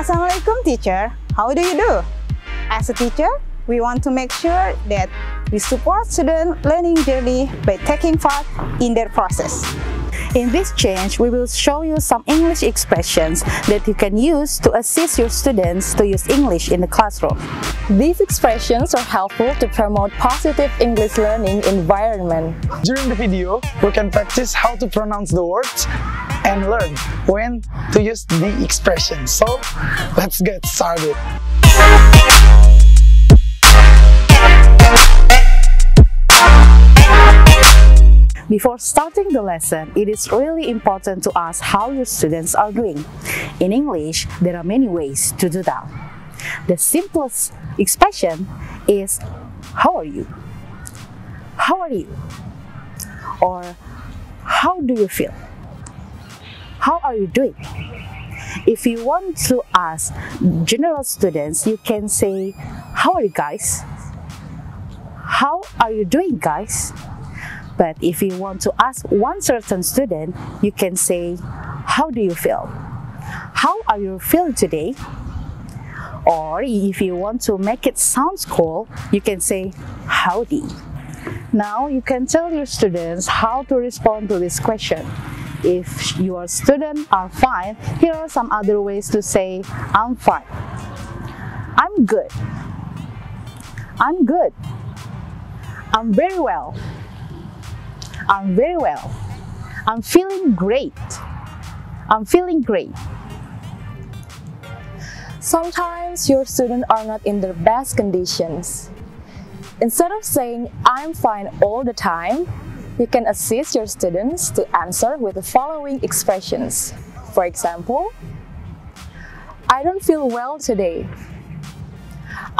Assalamualaikum teacher, how do you do? As a teacher, we want to make sure that we support student learning journey by taking part in their process. In this change, we will show you some English expressions that you can use to assist your students to use English in the classroom. These expressions are helpful to promote positive English learning environment. During the video, we can practice how to pronounce the words and learn when to use the expressions. So, let's get started. Before starting the lesson, it is really important to ask how your students are doing. In English, there are many ways to do that. The simplest expression is, how are you? How are you? Or, how do you feel? How are you doing? If you want to ask general students, you can say, how are you guys? How are you doing, guys? But if you want to ask one certain student, you can say, how do you feel? How are you feeling today? Or if you want to make it sound cool, you can say, howdy. Now you can tell your students how to respond to this question. If your students are fine, here are some other ways to say, I'm fine. I'm good. I'm good. I'm very well. I'm very well. I'm feeling great. I'm feeling great. Sometimes your students are not in their best conditions. Instead of saying, I'm fine all the time, you can assist your students to answer with the following expressions. For example, I don't feel well today.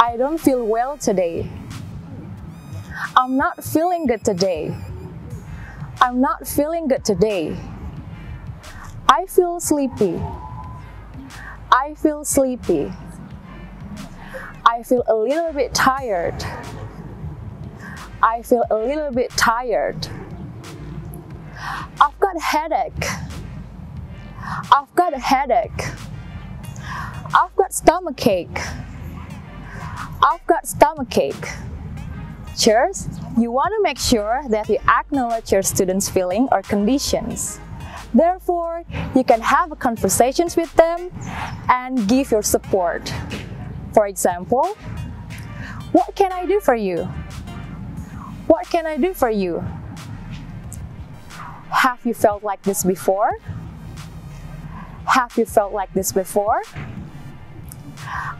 I don't feel well today. I'm not feeling good today. I'm not feeling good today. I feel sleepy. I feel sleepy. I feel a little bit tired. I feel a little bit tired. I've got a headache. I've got a headache. I've got stomachache. I've got stomachache. Cheers! You want to make sure that you acknowledge your students' feeling or conditions. Therefore, you can have conversations with them and give your support. For example, what can I do for you? What can I do for you? Have you felt like this before? Have you felt like this before?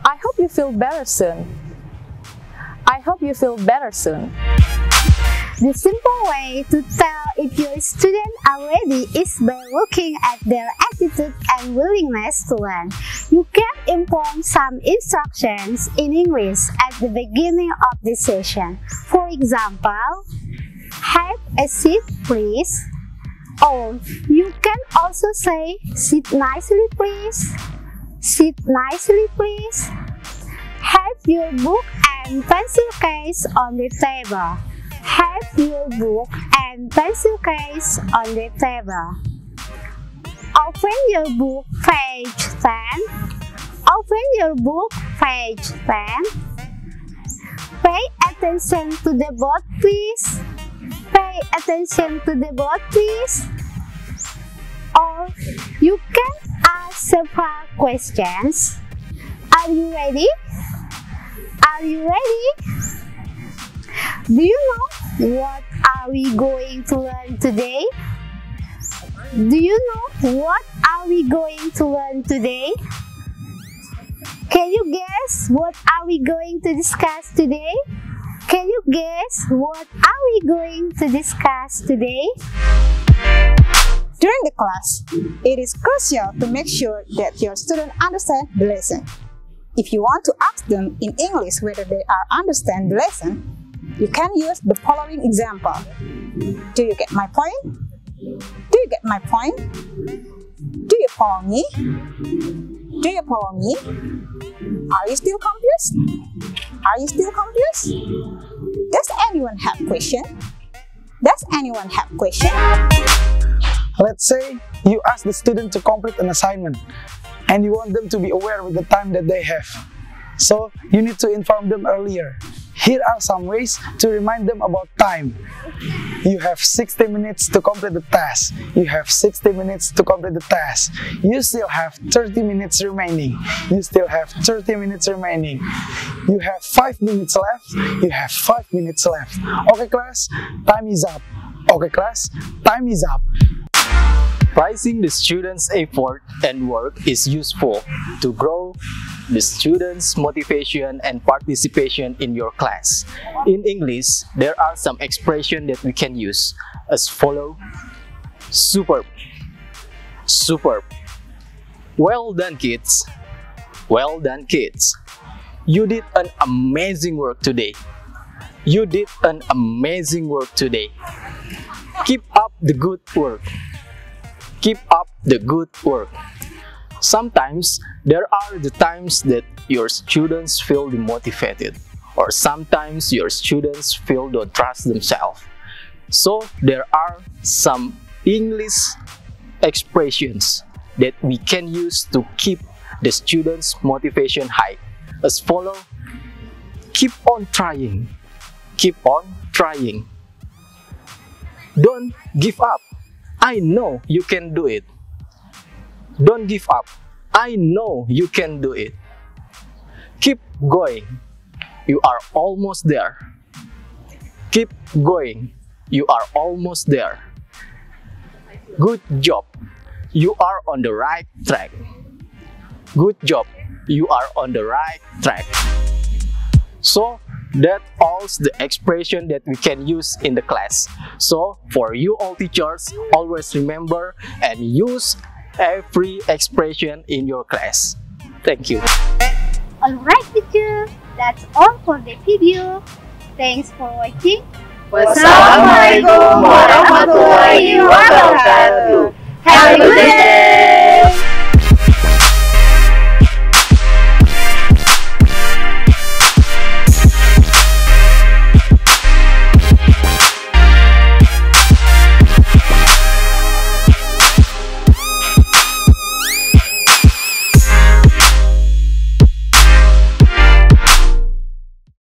I hope you feel better soon. I hope you feel better soon. The simple way to tell if your students are ready is by looking at their attitude and willingness to learn. You can implement some instructions in English at the beginning of the session. For example, have a seat please. Or you can also say, sit nicely please. Sit nicely please. Have your book and pencil case on the table. Have your book and pencil case on the table. Open your book, page 10. Open your book, page 10. Pay attention to the board, please. Pay attention to the board, please. Or you can ask several questions. Are you ready? Are you ready? Do you know what are we going to learn today? Do you know what are we going to learn today? Can you guess what are we going to discuss today? Can you guess what are we going to discuss today? During the class, it is crucial to make sure that your students understand the lesson. If you want to ask them in English whether they understand the lesson, you can use the following example. Do you get my point? Do you get my point? Do you follow me? Do you follow me? Are you still confused? Are you still confused? Does anyone have question? Does anyone have question? Let's say you ask the student to complete an assignment and you want them to be aware with the time that they have. So you need to inform them earlier. Here are some ways to remind them about time. You have 60 minutes to complete the task. You have 60 minutes to complete the task. You still have 30 minutes remaining. You still have 30 minutes remaining. You have 5 minutes left. You have 5 minutes left. Okay class, time is up. Okay class, time is up. Prizing the students' effort and work is useful to grow the students' motivation and participation in your class. In English, there are some expressions that we can use as follow. Superb. Superb. Well done, kids. Well done, kids. You did an amazing work today. You did an amazing work today. Keep up the good work. Keep up the good work. Sometimes there are the times that your students feel demotivated, or sometimes your students feel don't trust themselves. So there are some English expressions that we can use to keep the students' motivation high. As follow: keep on trying. Keep on trying. Don't give up. I know you can do it. Don't give up. I know you can do it. Keep going. You are almost there. Keep going. You are almost there. Good job. You are on the right track. Good job. You are on the right track. So that's all the expression that we can use in the class. So for you all teachers, always remember and use every expression in your class. Thank you. Alright teacher, that's all for the video. Thanks for watching. Wassalamualaikum warahmatullahi wabarakatuh. Have a good day.